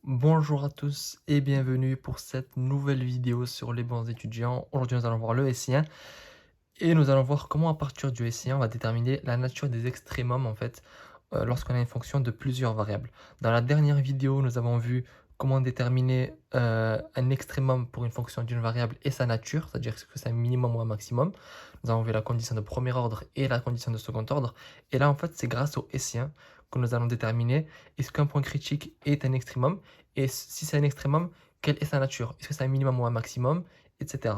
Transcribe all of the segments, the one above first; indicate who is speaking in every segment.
Speaker 1: Bonjour à tous et bienvenue pour cette nouvelle vidéo sur les bons étudiants. Aujourd'hui, nous allons voir le hessien et nous allons voir comment à partir du hessien, on va déterminer la nature des extrémums en fait lorsqu'on a une fonction de plusieurs variables. Dans la dernière vidéo, nous avons vu comment déterminer un extrémum pour une fonction d'une variable et sa nature, c'est-à-dire que c'est un minimum ou un maximum. Nous avons vu la condition de premier ordre et la condition de second ordre. Et là, en fait, c'est grâce au hessien que nous allons déterminer est-ce qu'un point critique est un extrémum et si c'est un extrémum, quelle est sa nature? Est-ce que c'est un minimum ou un maximum, etc.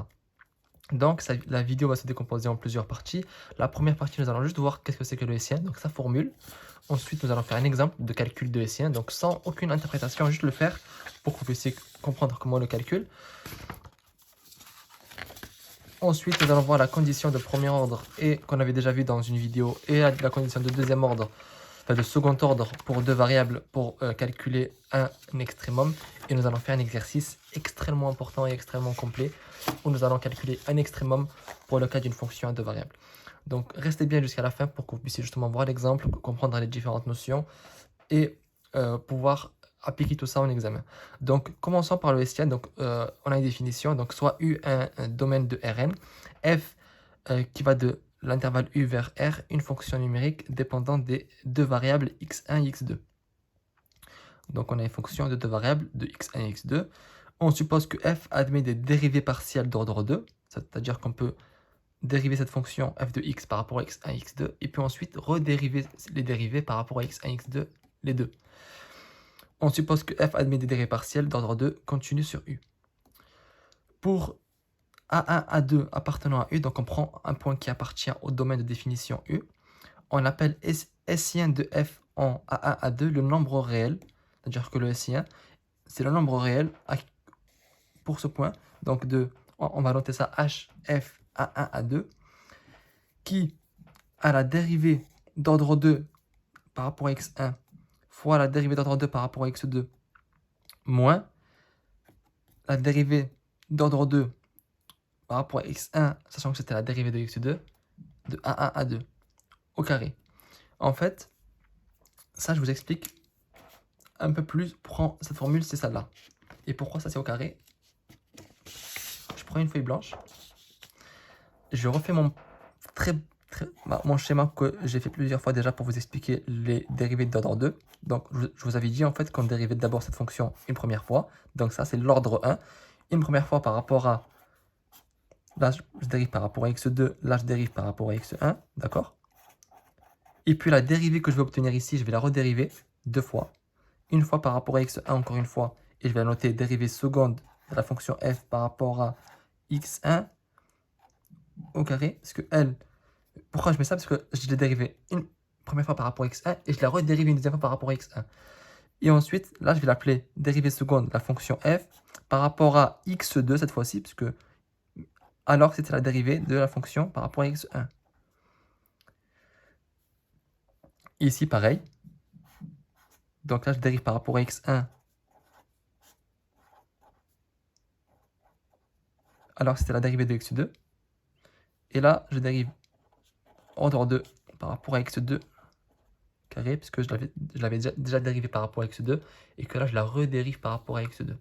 Speaker 1: Donc, la vidéo va se décomposer en plusieurs parties. La première partie, nous allons juste voir qu'est-ce que c'est que le hessien, donc sa formule. Ensuite, nous allons faire un exemple de calcul de hessien, donc sans aucune interprétation, juste le faire pour que vous puissiez comprendre comment on le calcule. Ensuite, nous allons voir la condition de premier ordre et qu'on avait déjà vu dans une vidéo et la condition de deuxième ordre, enfin de second ordre pour deux variables pour calculer un extrémum. Et nous allons faire un exercice extrêmement important et extrêmement complet où nous allons calculer un extrémum pour le cas d'une fonction à deux variables. Donc restez bien jusqu'à la fin pour que vous puissiez justement voir l'exemple, comprendre les différentes notions et pouvoir appliquer tout ça en examen. Donc commençons par le hessien. Donc on a une définition, donc soit U un domaine de Rn, f qui va de l'intervalle U vers R, une fonction numérique dépendant des deux variables x1 et x2. Donc on a une fonction de deux variables de x1 et x2. On suppose que f admet des dérivées partielles d'ordre 2, c'est-à-dire qu'on peut dériver cette fonction f de x par rapport à x1 et x2, et puis ensuite redériver les dérivés par rapport à x1 et x2, les deux. On suppose que f admet des dérivées partielles d'ordre 2 continues sur U. Pour A1, A2 appartenant à U, donc on prend un point qui appartient au domaine de définition U, on appelle hessien de f en A1, A2 le nombre réel, c'est-à-dire que le hessien, c'est le nombre réel pour ce point, donc on va noter ça hf A1, A2, qui a la dérivée d'ordre 2 par rapport à x1 fois la dérivée d'ordre 2 par rapport à x2 moins la dérivée d'ordre 2 par rapport à x1, sachant que c'était la dérivée de x2, de a1 à 2 au carré. En fait, ça je vous explique un peu plus. Cette formule, c'est celle-là. Et pourquoi ça c'est au carré? Je prends une feuille blanche, je refais mon mon schéma que j'ai fait plusieurs fois déjà pour vous expliquer les dérivées d'ordre 2. Donc je vous avais dit en fait qu'on dérivait d'abord cette fonction une première fois. Donc ça c'est l'ordre 1. Une première fois par rapport à... Là je dérive par rapport à x2, là je dérive par rapport à x1, d'accord? Et puis la dérivée que je vais obtenir ici, je vais la redériver deux fois. Une fois par rapport à x1 encore une fois, et je vais noter dérivée seconde de la fonction f par rapport à x1 au carré, parce que elle... Pourquoi je mets ça? Parce que je l'ai dérivé une première fois par rapport à x1 et je la redérive une deuxième fois par rapport à x1. Et ensuite, là, je vais l'appeler dérivée seconde de la fonction f par rapport à x2 cette fois-ci, puisque alors que c'était la dérivée de la fonction par rapport à x1. Ici, pareil. Donc là, je dérive par rapport à x1 alors que c'était la dérivée de x2. Et là, je dérive ordre 2 par rapport à x2 carré, puisque je l'avais déjà dérivé par rapport à x2, et que là, je la redérive par rapport à x2.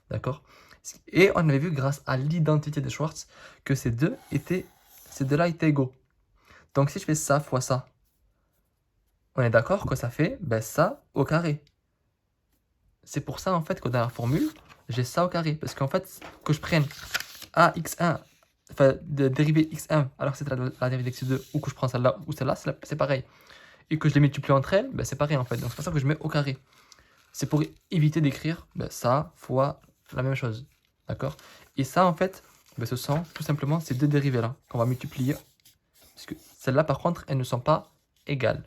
Speaker 1: D'accord? Et on avait vu, grâce à l'identité de Schwartz, que ces deux-là étaient égaux. Donc si je fais ça fois ça, on est d'accord que ça fait ça au carré. C'est pour ça, en fait, que dans la formule, j'ai ça au carré. Parce qu'en fait, que je prenne AX1, enfin, de dérivée x1, alors que c'est la dérivée x2, ou que je prends celle-là ou celle-là, c'est pareil. Et que je les multiplie entre elles, c'est pareil, en fait. Donc c'est pour ça que je mets au carré. C'est pour éviter d'écrire ça fois la même chose. D'accord? Et ça, en fait, ce sont tout simplement ces deux dérivées-là qu'on va multiplier. Parce que celles-là, par contre, elles ne sont pas égales.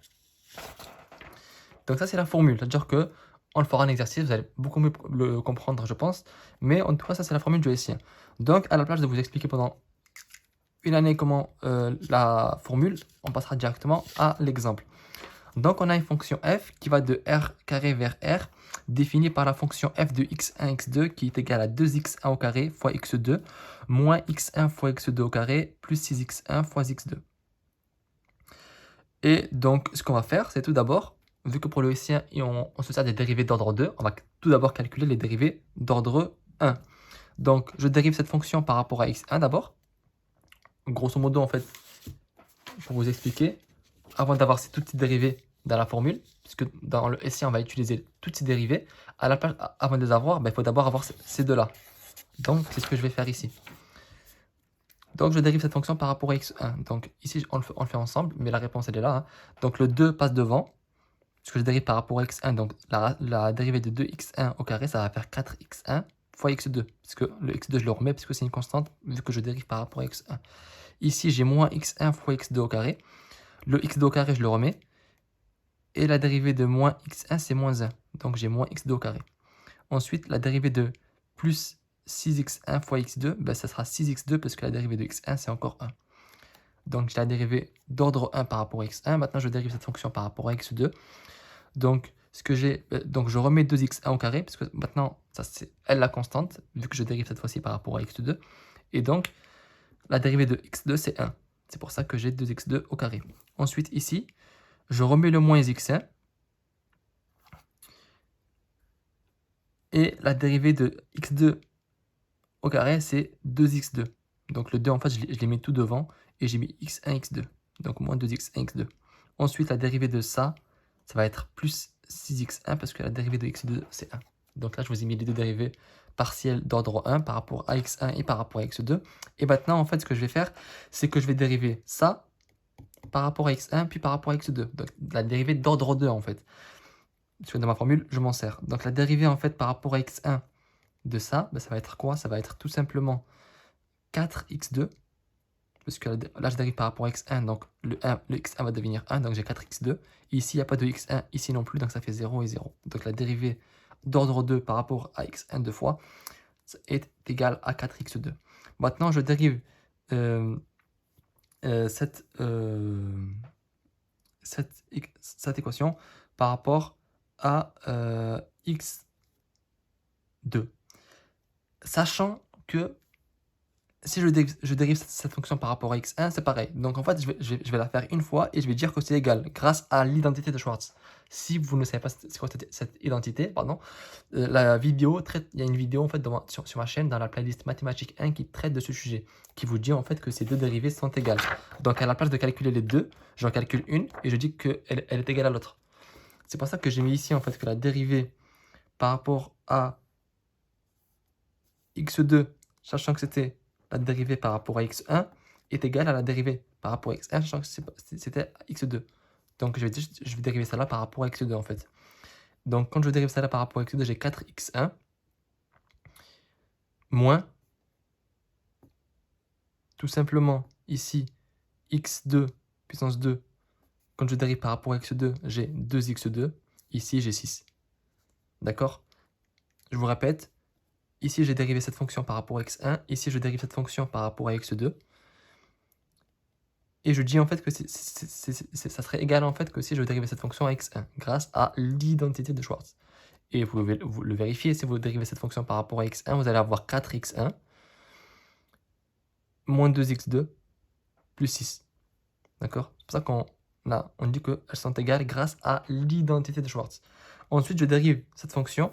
Speaker 1: Donc ça, c'est la formule. C'est-à-dire que on le fera en exercice, vous allez beaucoup mieux le comprendre, je pense. Mais en tout cas, ça, c'est la formule du hessien. Donc, à la place de vous expliquer pendant une année comment la formule, on passera directement à l'exemple. Donc, on a une fonction f qui va de r carré vers r, définie par la fonction f de x1, x2, qui est égale à 2x1 au carré fois x2, moins x1 fois x2 au carré, plus 6x1 fois x2. Et donc, ce qu'on va faire, c'est tout d'abord vu que pour le hessien, on se sert des dérivés d'ordre 2, on va tout d'abord calculer les dérivés d'ordre 1. Donc, je dérive cette fonction par rapport à x1 d'abord. Grosso modo, en fait, pour vous expliquer, avant d'avoir toutes ces dérivées dans la formule, puisque dans le hessien, on va utiliser toutes ces dérivées, avant de les avoir, il faut d'abord avoir ces deux-là. Donc, c'est ce que je vais faire ici. Donc, je dérive cette fonction par rapport à x1. Donc, ici, on le fait ensemble, mais la réponse, elle est là. Hein. Donc, le 2 passe devant, puisque je dérive par rapport à x1. Donc, la dérivée de 2x1 au carré, ça va faire 4x1 fois x2. Parce que le x2, je le remets, puisque c'est une constante, vu que je dérive par rapport à x1. Ici, j'ai moins x1 fois x2 au carré. Le x2 au carré, je le remets. Et la dérivée de moins x1, c'est moins 1. Donc, j'ai moins x2 au carré. Ensuite, la dérivée de plus 6x1 fois x2, ça sera 6x2 parce que la dérivée de x1, c'est encore 1. Donc, j'ai la dérivée d'ordre 1 par rapport à x1. Maintenant, je dérive cette fonction par rapport à x2. Donc, donc je remets 2x1 au carré, parce que maintenant, ça c'est L la constante, vu que je dérive cette fois-ci par rapport à x2. Et donc, la dérivée de x2, c'est 1. C'est pour ça que j'ai 2x2 au carré. Ensuite, ici, je remets le moins x1. Et la dérivée de x2 au carré, c'est 2x2. Donc le 2, en fait, je l'ai mis tout devant et j'ai mis x1, x2. Donc moins 2x1, x2. Ensuite, la dérivée de ça va être plus 6x1 parce que la dérivée de x2, c'est 1. Donc là, je vous ai mis les deux dérivées partielles d'ordre 1 par rapport à x1 et par rapport à x2. Et maintenant, en fait, ce que je vais faire, c'est que je vais dériver ça par rapport à x1 puis par rapport à x2. Donc la dérivée d'ordre 2, en fait. Parce que dans ma formule, je m'en sers. Donc la dérivée, en fait, par rapport à x1 de ça, ça va être quoi? Ça va être tout simplement 4x2. Parce que là, je dérive par rapport à x1, donc le x1 va devenir 1, donc j'ai 4x2. Ici, il n'y a pas de x1, ici non plus, donc ça fait 0 et 0. Donc la dérivée d'ordre 2 par rapport à x1 deux fois est égale à 4x2. Maintenant, je dérive cette équation par rapport à x2. Sachant que si je dérive cette fonction par rapport à x1, c'est pareil. Donc en fait, je vais la faire une fois et je vais dire que c'est égal grâce à l'identité de Schwartz. Si vous ne savez pas c'est quoi cette identité, pardon, la vidéo il y a une vidéo en fait sur ma chaîne dans la playlist mathématiques 1 qui traite de ce sujet, qui vous dit en fait que ces deux dérivées sont égales. Donc à la place de calculer les deux, j'en calcule une et je dis qu'elle est égale à l'autre. C'est pour ça que j'ai mis ici en fait que la dérivée par rapport à x2, sachant que c'était la dérivée par rapport à x1 est égale à la dérivée par rapport à x1, sachant que c'était x2. Donc je vais dériver ça là par rapport à x2 en fait. Donc quand je dérive ça là par rapport à x2, j'ai 4x1 moins, tout simplement ici, x2 puissance 2. Quand je dérive par rapport à x2, j'ai 2x2. Ici, j'ai 6. D'accord? Je vous répète, ici j'ai dérivé cette fonction par rapport à x1, ici je dérive cette fonction par rapport à x2. Et je dis en fait que ça serait égal en fait que si je dérivais cette fonction à x1, grâce à l'identité de Schwartz. Et vous pouvez le vérifier, si vous dérivez cette fonction par rapport à x1, vous allez avoir 4x1 moins 2x2 plus 6. D'accord? C'est pour ça qu'on dit qu'elles sont égales grâce à l'identité de Schwartz. Ensuite, je dérive cette fonction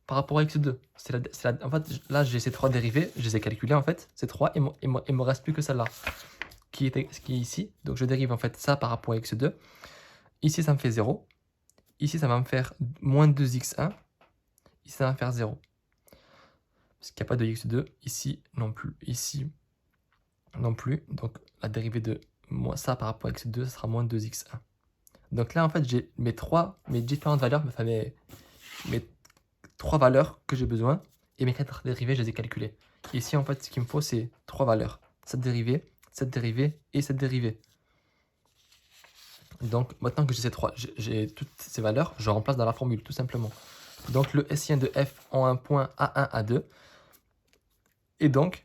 Speaker 1: par rapport à x2. En fait, là, j'ai ces trois dérivées, je les ai calculées en fait, ces trois, et il me reste plus que celle-là, qui est ici. Donc, je dérive en fait ça par rapport à x2. Ici, ça me fait 0. Ici, ça va me faire moins 2x1. Ici, ça va me faire 0. Parce qu'il n'y a pas de x2. Ici, non plus. Ici, non plus. Donc, la dérivée de ça par rapport à x2, ça sera moins 2x1. Donc là, en fait, j'ai mes différentes valeurs, enfin mes 3 valeurs que j'ai besoin. Et mes 4 dérivées, je les ai calculées. Ici, en fait, ce qu'il me faut, c'est 3 valeurs. Cette dérivée et cette dérivée. Donc, maintenant que j'ai toutes ces valeurs, je remplace dans la formule, tout simplement. Donc, le hessien de f en un point A1, A2. Et donc,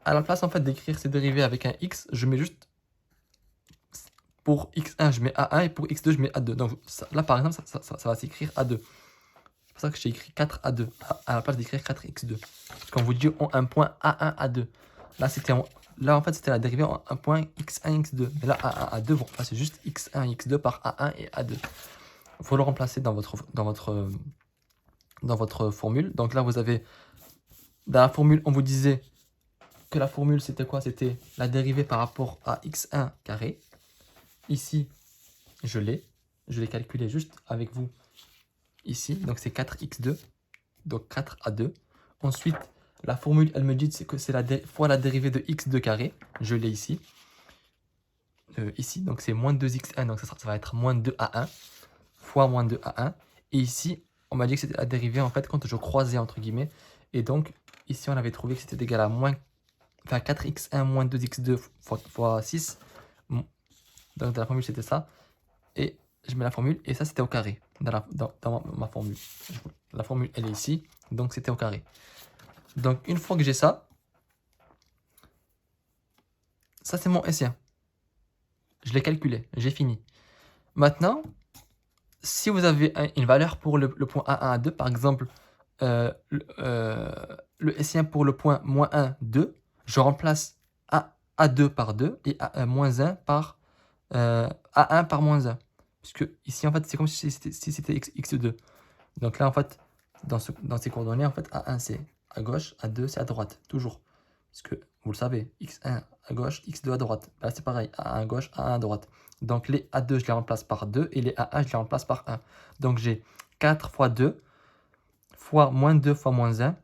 Speaker 1: à la place, en fait, d'écrire ces dérivées avec un x, je mets juste, pour x1, je mets A1, et pour x2, je mets A2. Donc, là, par exemple, ça va s'écrire A2. C'est pour ça que j'ai écrit 4A2, à la place d'écrire 4x2. Parce qu'on vous dit en un point A1, A2. Là, en fait, c'était la dérivée en un point x1, x2. Mais là, A1, A2, bon, là, c'est juste x1, x2 par A1 et A2. Il faut le remplacer dans votre formule. Donc là, vous avez, dans la formule, on vous disait que la formule, c'était quoi? C'était la dérivée par rapport à x1 carré. Ici, je l'ai calculé juste avec vous ici. Donc c'est 4x2, donc 4 à 2. Ensuite, la formule, elle me dit que c'est fois la dérivée de x2 carré. Je l'ai ici. Ici, donc c'est moins 2x1, donc ça va être moins 2 à 1, fois moins 2 à 1. Et ici, on m'a dit que c'était la dérivée, en fait, quand je croisais, entre guillemets. Et donc, ici, on avait trouvé que c'était égal à moins, enfin, 4x1 moins 2x2 fois 6. Donc, dans la formule, c'était ça. Et je mets la formule, et ça, c'était au carré, dans ma formule. La formule, elle est ici, donc c'était au carré. Donc, une fois que j'ai ça, c'est mon S1. Je l'ai calculé, j'ai fini. Maintenant, si vous avez une valeur pour le point A1, A2, par exemple, le S1 pour le point moins 1, 2, je remplace A2 par 2 et moins 1 par A1 par moins 1. Puisque ici, en fait, c'est comme si c'était x2. Donc là, en fait, dans ces coordonnées, en fait, A1 c'est à gauche, A2 c'est à droite, toujours. Parce que vous le savez, x1 à gauche, x2 à droite. Là, c'est pareil, A1 à gauche, A1 à droite. Donc les A2, je les remplace par 2 et les A1, je les remplace par 1. Donc j'ai 4 fois 2 fois moins 2 fois moins 1,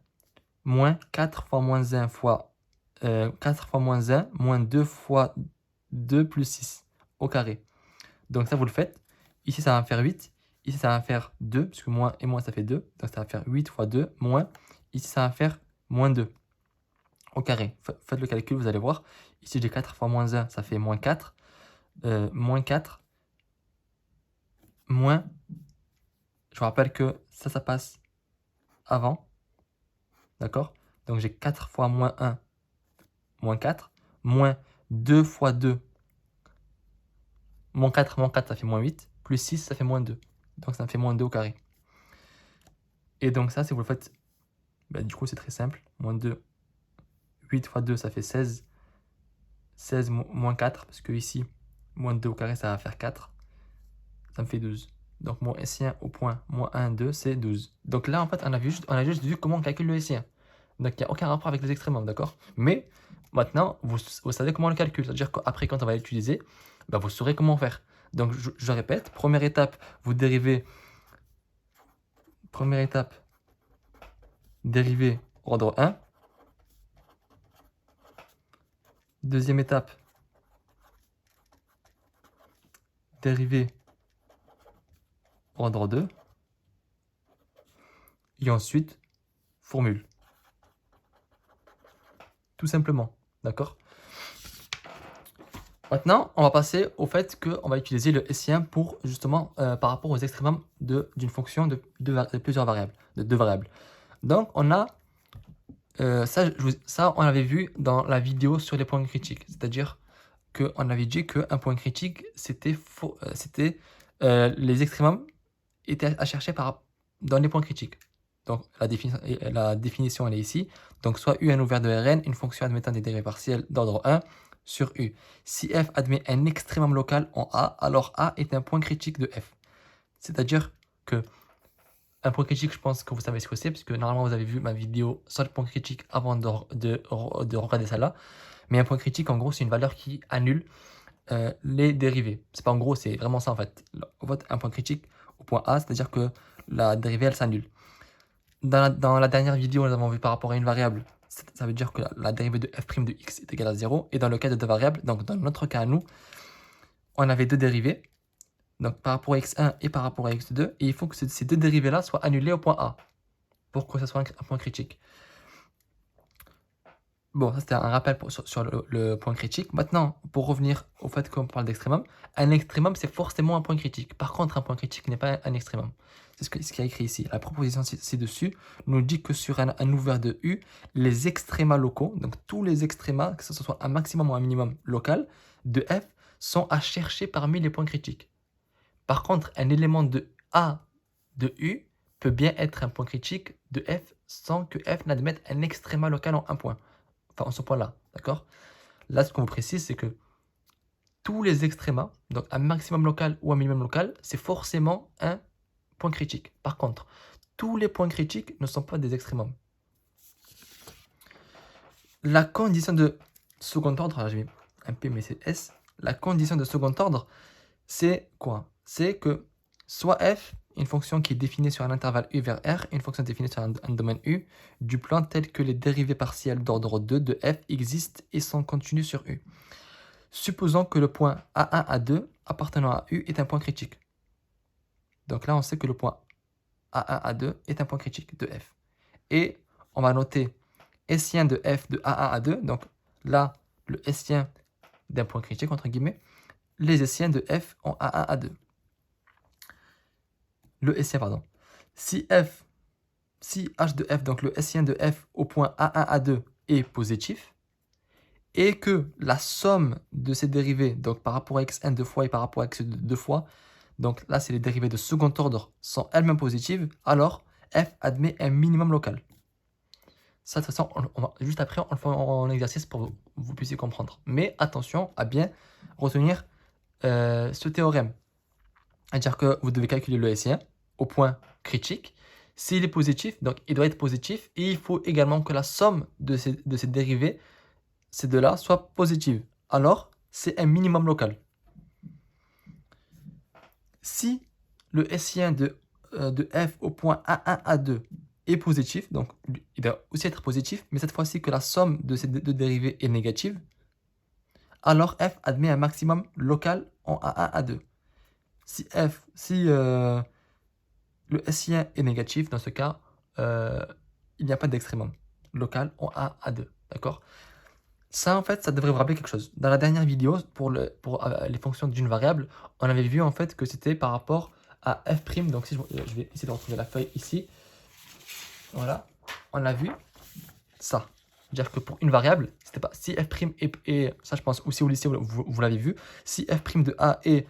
Speaker 1: moins 4 fois moins 1 fois 4 fois moins 1, moins 2 fois 2 plus 6 au carré. Donc ça, vous le faites. Ici, ça va faire 8. Ici, ça va faire 2, puisque moins et moins, ça fait 2. Donc ça va faire 8 fois 2, moins. Ici, ça va faire moins 2 au carré. Faites le calcul, vous allez voir. Ici, j'ai 4 fois moins 1, ça fait moins 4. Moins 4. Moins. Je vous rappelle que ça passe avant. D'accord? Donc j'ai 4 fois moins 1, moins 4. Moins 2 fois 2. Moins 4, ça fait moins 8. Plus 6, ça fait moins 2. Donc ça me fait moins 2 au carré. Et donc ça, si vous le faites, du coup, c'est très simple. Moins 2. 8 fois 2, ça fait 16. 16 moins 4, parce que ici, moins 2 au carré, ça va faire 4. Ça me fait 12. Donc mon S1 au point moins 1, 2, c'est 12. Donc là, en fait, on a juste vu comment on calcule le S1. Donc il n'y a aucun rapport avec les extrémums, d'accord? Mais maintenant, vous savez comment on le calcule. C'est-à-dire qu'après, quand on va l'utiliser, vous saurez comment faire. Donc je répète, première étape, vous dérivez. Première étape, dérivé ordre 1. Deuxième étape, dérivé ordre 2. Et ensuite, formule. Tout simplement, d'accord? Maintenant, on va passer au fait qu'on va utiliser le SI1 pour justement par rapport aux extrémums d'une fonction de plusieurs variables, de deux variables. Donc, on a ça, on l'avait vu dans la vidéo sur les points critiques, c'est-à-dire qu'on avait dit qu'un point critique, c'était les extrémums étaient à chercher dans les points critiques. Donc, la définition, elle est ici. Donc, soit U1 ouvert de Rn, une fonction admettant des dérivées partielles d'ordre 1 sur U. Si f admet un extrémum local en A, alors A est un point critique de f. C'est-à-dire que un point critique, je pense que vous savez ce que c'est, puisque normalement vous avez vu ma vidéo sur le point critique avant de regarder celle-là. Mais un point critique, en gros, c'est une valeur qui annule les dérivées. C'est pas en gros, c'est vraiment ça en fait. En fait, un point critique au point A, c'est-à-dire que la dérivée, elle s'annule. Dans la dernière vidéo, nous avons vu par rapport à une variable, ça veut dire que la dérivée de f' de x est égale à 0. Et dans le cas de deux variables, donc dans notre cas à nous, on avait deux dérivées, donc par rapport à x1 et par rapport à x2, et il faut que ces deux dérivées-là soient annulées au point A, pour que ce soit un point critique. Bon, ça c'était un rappel sur le point critique. Maintenant, pour revenir au fait qu'on parle d'extrémum, un extrémum c'est forcément un point critique. Par contre, un point critique n'est pas un extrémum. C'est ce qui est écrit ici. La proposition ci-dessus nous dit que sur un ouvert de U, les extrémas locaux, donc tous les extrémas, que ce soit un maximum ou un minimum local, de F, sont à chercher parmi les points critiques. Par contre, un élément de A de U peut bien être un point critique de F sans que F n'admette un extréma local en un point. Enfin, en ce point-là, d'accord? Là, ce qu'on vous précise, c'est que tous les extrémas, donc un maximum local ou un minimum local, c'est forcément un point critique. Par contre, tous les points critiques ne sont pas des extrémums. La condition de second ordre, là j'ai mis un P mais c'est S, la condition de second ordre, c'est quoi? C'est que soit f, une fonction qui est définie sur un intervalle u vers r, une fonction définie sur un domaine u, du plan tel que les dérivées partielles d'ordre 2 de f existent et sont continues sur u. Supposons que le point A1, A2 appartenant à u est un point critique. Donc là, on sait que le point A1, A2 est un point critique de f. Et on va noter Sien de f de A1, A2. Donc là, le Sien d'un point critique, entre guillemets, les Siens de f en A1, A2. Le Sien, pardon. Si h de f, donc le Sien de f au point A1, A2 est positif, et que la somme de ces dérivés, donc par rapport à x1 deux fois et par rapport à x2 deux fois, donc là c'est les dérivés de second ordre, sont elles-mêmes positives, alors f admet un minimum local. Ça, de toute façon, juste après, on le fait en exercice pour que vous puissiez comprendre. Mais attention à bien retenir ce théorème. C'est-à-dire que vous devez calculer le Sien au point critique. S'il est positif, donc il doit être positif, et il faut également que la somme de ces dérivés, ces deux-là, soit positive. Alors, c'est un minimum local. Si le Sien de f au point A1, A2 est positif, donc il doit aussi être positif, mais cette fois-ci que la somme de ces deux dérivés est négative, alors f admet un maximum local en A1, A2. Si le Sien est négatif, dans ce cas, il n'y a pas d'extrémum local en A, A2. D'accord? Ça, en fait, ça devrait vous rappeler quelque chose. Dans la dernière vidéo, pour les fonctions d'une variable, on avait vu en fait que c'était par rapport à f'. Donc, si je vais essayer de retrouver la feuille ici. Voilà, on a vu ça. C'est-à-dire que pour une variable, c'était pas si f' et ça, je pense aussi au lycée, vous l'avez vu. Si f' de a est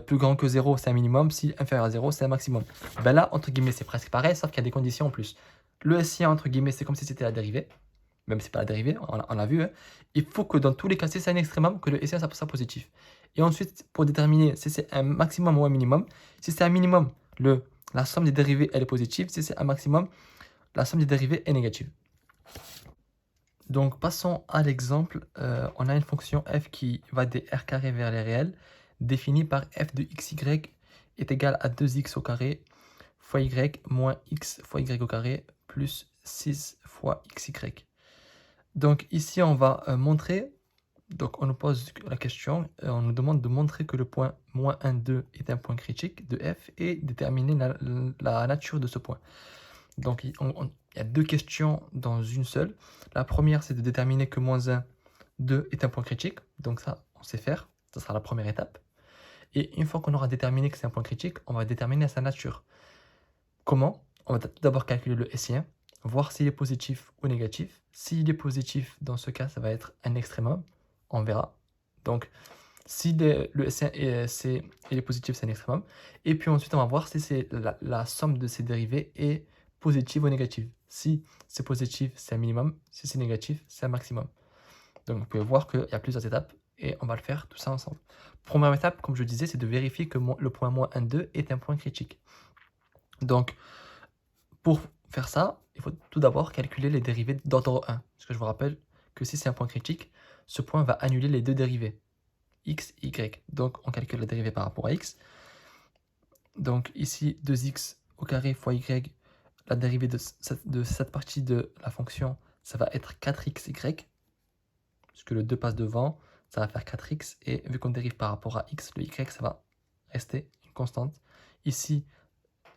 Speaker 1: plus grand que 0, c'est un minimum. Si inférieur à 0, c'est un maximum. Ben là, entre guillemets, c'est presque pareil, sauf qu'il y a des conditions en plus. Le Sien, entre guillemets, c'est comme si c'était la dérivée. Même si c'est pas la dérivée, on l'a vu. Hein. Il faut que dans tous les cas, si c'est un extrémum, que le Sien soit positif. Et ensuite, pour déterminer si c'est un maximum ou un minimum, si c'est un minimum, la somme des dérivés, elle est positive. Si c'est un maximum, la somme des dérivés est négative. Donc, passons à l'exemple. On a une fonction f qui va des r carré vers les réels, définie par f de xy est égal à 2x au carré fois y moins x fois y au carré plus 6 fois xy. Donc ici, on va montrer, donc on nous pose la question, on nous demande de montrer que le point moins 1, 2 est un point critique de f et déterminer la nature de ce point. Donc il y a deux questions dans une seule. La première, c'est de déterminer que moins 1, 2 est un point critique. Donc ça, on sait faire. Ça sera la première étape. Et une fois qu'on aura déterminé que c'est un point critique, on va déterminer sa nature. Comment? On va tout d'abord calculer le Sien, voir s'il est positif ou négatif. S'il est positif, dans ce cas, ça va être un extrémum. On verra. Donc, si le Sien est positif, c'est un extrémum. Et puis ensuite, on va voir si la somme de ces dérivés est positive ou négative. Si c'est positif, c'est un minimum. Si c'est négatif, c'est un maximum. Donc, vous pouvez voir qu'il y a plusieurs étapes et on va le faire tout ça ensemble. Première étape, comme je disais, c'est de vérifier que le point moins 1, 2 est un point critique. Donc, pour faire ça, il faut tout d'abord calculer les dérivés d'ordre 1. Parce que je vous rappelle que si c'est un point critique, ce point va annuler les deux dérivés, x, y. Donc, on calcule la dérivée par rapport à x. Donc, ici, 2x au carré fois y, la dérivée de cette partie de la fonction, ça va être 4xy. Puisque le 2 passe devant, ça va faire 4x. Et vu qu'on dérive par rapport à x, le y, ça va rester une constante. Ici,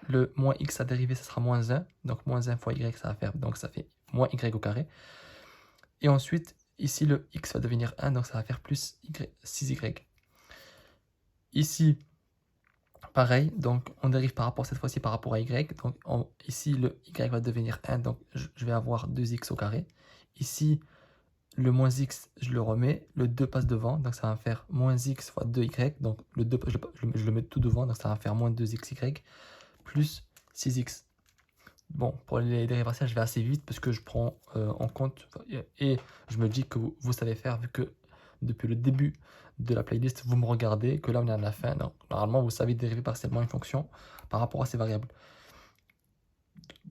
Speaker 1: le moins x à dériver, ça sera moins 1. Donc, moins 1 fois y, ça va faire, donc ça fait moins y au carré. Et ensuite, ici, le x va devenir 1, donc ça va faire plus 6y. Ici, pareil, donc on dérive par rapport, cette fois-ci, par rapport à y. Donc, ici, le y va devenir 1, donc je vais avoir 2x au carré. Ici, le moins x, je le remets, le 2 passe devant, donc ça va faire moins x fois 2y. Donc, le 2, je le mets tout devant, donc ça va faire moins 2xy. Plus 6x. Bon, pour les dérivées partielles, je vais assez vite parce que je prends en compte et je me dis que vous savez faire vu que depuis le début de la playlist, vous me regardez, que là on est à la fin. Donc normalement, vous savez dériver partiellement une fonction par rapport à ces variables.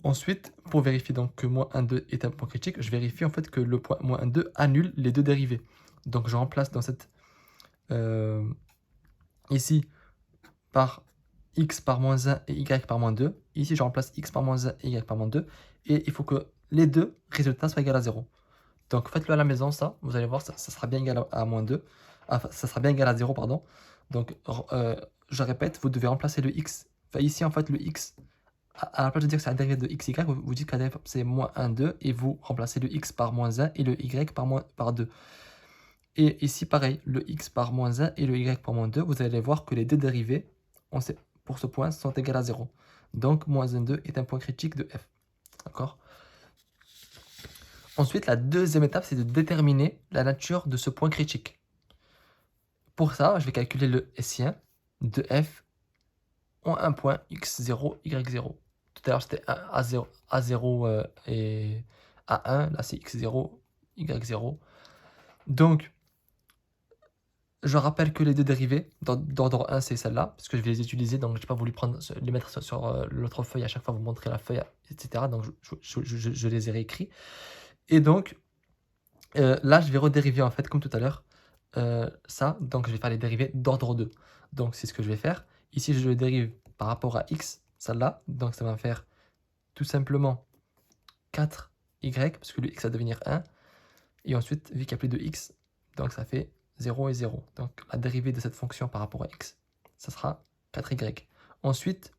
Speaker 1: Ensuite, pour vérifier donc que moins 1, 2 est un point critique, je vérifie en fait que le point moins 1, 2 annule les deux dérivés. Donc je remplace dans cette ici par x par moins 1 et y par moins 2. Ici, je remplace x par moins 1 et y par moins 2. Et il faut que les deux résultats soient égaux à 0. Donc faites-le à la maison, ça. Vous allez voir, ça sera bien égal à moins 2. Enfin, ça sera bien égal à 0, pardon. Donc, je répète, vous devez remplacer le x. Enfin, ici, en fait, le x, à la place de dire que c'est la dérivée de x, y, vous dites que la dérivée c'est moins 1, 2. Et vous remplacez le x par moins 1 et le y par 2. Et ici, pareil, le x par moins 1 et le y par moins 2. Vous allez voir que les deux dérivés, pour ce point, sont égales à 0. Donc, moins 1, 2 est un point critique de f. D'accord ? Ensuite, la deuxième étape, c'est de déterminer la nature de ce point critique. Pour ça, je vais calculer le hessien de f en un point x0, y0. Tout à l'heure, c'était A0 et A1. Là, c'est x0, y0. Donc, je rappelle que les deux dérivés d'ordre 1, c'est celle-là, parce que je vais les utiliser, donc je n'ai pas voulu les mettre sur l'autre feuille, à chaque fois vous montrer la feuille, etc. Donc, je les ai réécrits. Et donc, là, je vais redériver, en fait, comme tout à l'heure, ça. Donc, je vais faire les dérivés d'ordre 2. Donc, c'est ce que je vais faire. Ici, je le dérive par rapport à x, celle-là. Donc, ça va faire tout simplement 4y, parce que le x va devenir 1. Et ensuite, vu qu'il n'y a plus de x, donc ça fait 0 et 0. Donc, la dérivée de cette fonction par rapport à x, ça sera 4y. Ensuite,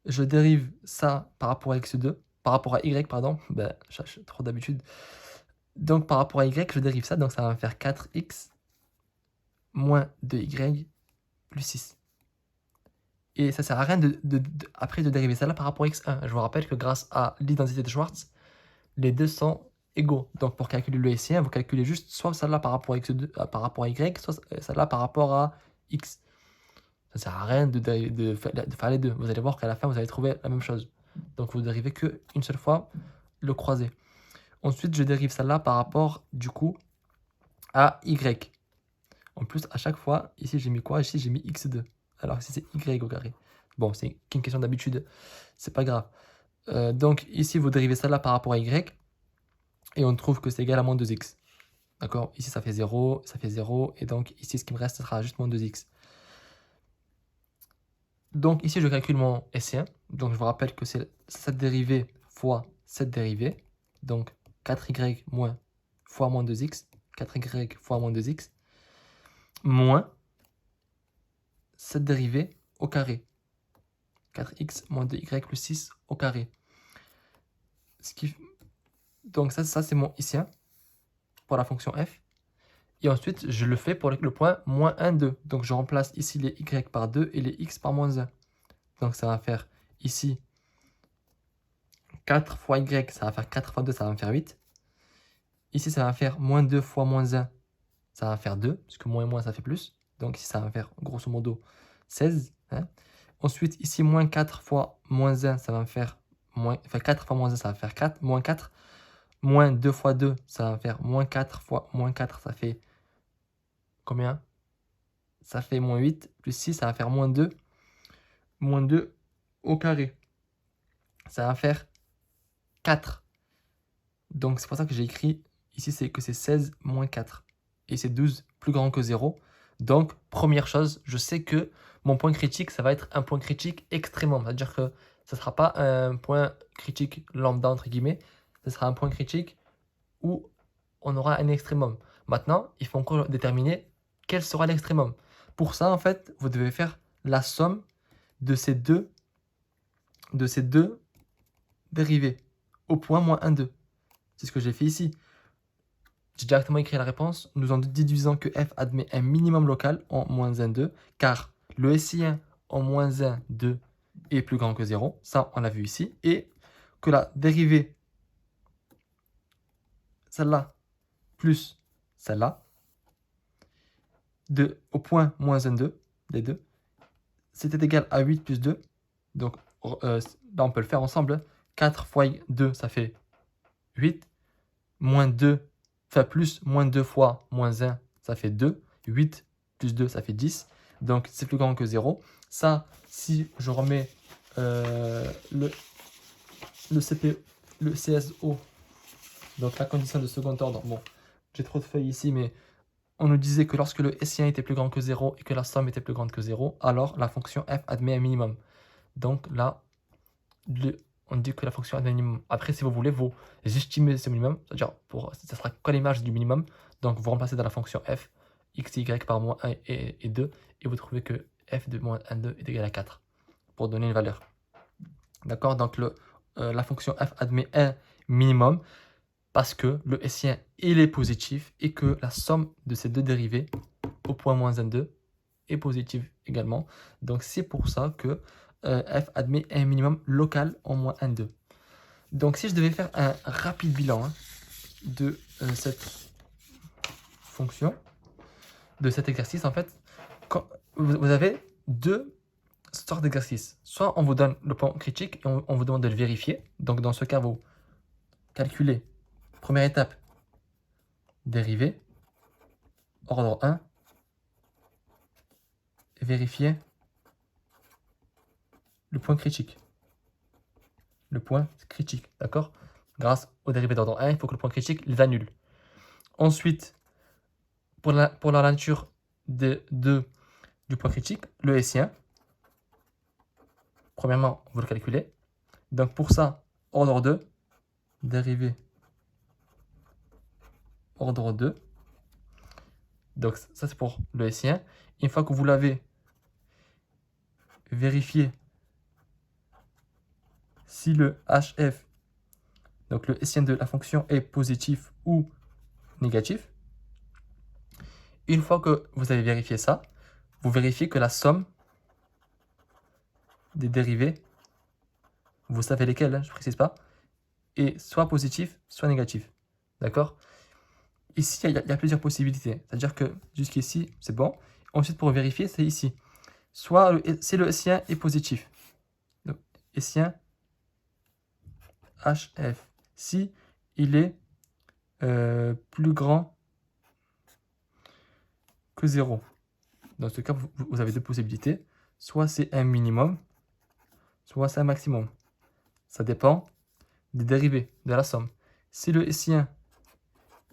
Speaker 1: je dérive ça par rapport à x2, par rapport à y, pardon. Ben, j'ai trop d'habitude. Donc, par rapport à y, je dérive ça. Donc, ça va me faire 4x moins 2y plus 6. Et ça sert à rien après de dériver ça là par rapport à x1. Je vous rappelle que grâce à l'identité de Schwartz, les deux sont égaux. Donc, pour calculer le hessien, vous calculez juste soit celle-là par rapport à x2, par rapport à y, soit celle-là par rapport à x. Ça sert à rien de faire les deux. Vous allez voir qu'à la fin, vous allez trouver la même chose. Donc, vous dérivez qu'une seule fois le croisé. Ensuite, je dérive celle-là par rapport, du coup, à y. En plus, à chaque fois, ici, j'ai mis quoi? Ici, j'ai mis x2. Alors, ici, c'est y au carré. Bon, c'est qu'une question d'habitude. C'est pas grave. Donc, ici, vous dérivez celle-là par rapport à y. Et on trouve que c'est égal à moins 2x. D'accord? Ici, ça fait 0, ça fait 0. Et donc, ici, ce qui me reste, ce sera juste moins 2x. Donc, ici, je calcule mon hessien. Donc, je vous rappelle que c'est cette dérivée fois cette dérivée. Donc, 4y moins fois moins 2x. 4y fois moins 2x. Moins cette dérivée au carré. 4x moins 2y plus 6 au carré. Donc, ça c'est mon hessien pour la fonction f. Et ensuite, je le fais pour le point moins 1, 2. Donc, je remplace ici les y par 2 et les x par moins 1. Donc, ça va faire ici 4 fois y, ça va faire 4 fois 2, ça va me faire 8. Ici, ça va faire moins 2 fois moins 1, ça va faire 2, puisque moins et moins, ça fait plus. Donc, ici, ça va faire grosso modo 16. Hein. Ensuite, ici, moins 4 fois moins 1, ça va me faire moins... Enfin, 4 fois moins 1, ça va faire 4. Moins 4. Moins 2 fois 2, ça va faire moins 4 fois moins 4, ça fait combien? Ça fait moins 8, plus 6, ça va faire moins 2. Moins 2 au carré. Ça va faire 4. Donc, c'est pour ça que j'ai écrit ici c'est que c'est 16 moins 4. Et c'est 12 plus grand que 0. Donc, première chose, je sais que mon point critique, ça va être un point critique extrêmement. C'est-à-dire que ça ne sera pas un point critique lambda, entre guillemets. Ce sera un point critique où on aura un extrémum. Maintenant, il faut encore déterminer quel sera l'extrémum. Pour ça, en fait, vous devez faire la somme de ces deux dérivés au point moins 1, 2. C'est ce que j'ai fait ici. J'ai directement écrit la réponse, nous en déduisant que f admet un minimum local en moins 1, 2, car le hessien en moins 1, 2 est plus grand que 0. Ça, on l'a vu ici. Et que la dérivée, celle-là, plus celle-là, au point moins 1, 2, les deux, c'était égal à 8 plus 2. Donc, là, on peut le faire ensemble. 4 fois 2, ça fait 8. Moins 2, enfin plus, moins 2 fois moins 1, ça fait 2. 8 plus 2, ça fait 10. Donc, c'est plus grand que 0. Ça, si je remets le CSO, donc la condition de second ordre, bon, j'ai trop de feuilles ici, mais on nous disait que lorsque le S1 était plus grand que 0 et que la somme était plus grande que 0, alors la fonction f admet un minimum. Donc là, on dit que la fonction admet un minimum. Après, si vous voulez, vous estimez ce minimum, c'est-à-dire, ça sera quoi l'image du minimum. Donc, vous remplacez dans la fonction f, x, y par moins 1 et 2, et vous trouvez que f de moins 1, 2 est égal à 4, pour donner une valeur. D'accord? Donc, la fonction f admet un minimum, parce que le S1 il est positif et que la somme de ces deux dérivés au point moins 1, 2 est positive également. Donc c'est pour ça que f admet un minimum local en moins 1, 2. Donc si je devais faire un rapide bilan de cette fonction, de cet exercice, en fait, vous avez deux sortes d'exercices. Soit on vous donne le point critique et on vous demande de le vérifier. Donc dans ce cas, vous calculez. Première étape, dérivée, ordre 1, vérifier le point critique. Le point critique, d'accord? Grâce aux dérivés d'ordre 1, il faut que le point critique les annule. Ensuite, pour la nature du point critique, le S1, premièrement, vous le calculez. Donc pour ça, ordre 2, dérivée ordre 2. Donc ça c'est pour le S1. Une fois que vous l'avez vérifié si le HF, donc le S1 de la fonction, est positif ou négatif. Une fois que vous avez vérifié ça, vous vérifiez que la somme des dérivés, vous savez lesquels, je ne précise pas, est soit positif, soit négatif. D'accord? Ici, il y a plusieurs possibilités. C'est-à-dire que jusqu'ici, c'est bon. Ensuite, pour vérifier, c'est ici. Soit si le S1 est positif. Donc, S1 HF. Si il est plus grand que 0. Dans ce cas, vous avez deux possibilités. Soit c'est un minimum, soit c'est un maximum. Ça dépend des dérivés, de la somme. Si le S1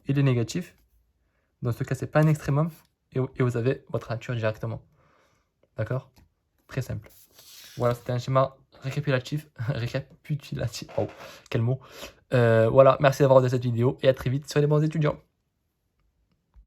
Speaker 1: il est négatif, dans ce cas, c'est pas un extrémum et vous avez votre nature directement. D'accord? Très simple. Voilà, c'était un schéma récapitulatif. Oh, quel mot. Voilà, merci d'avoir regardé cette vidéo et à très vite sur les bons étudiants.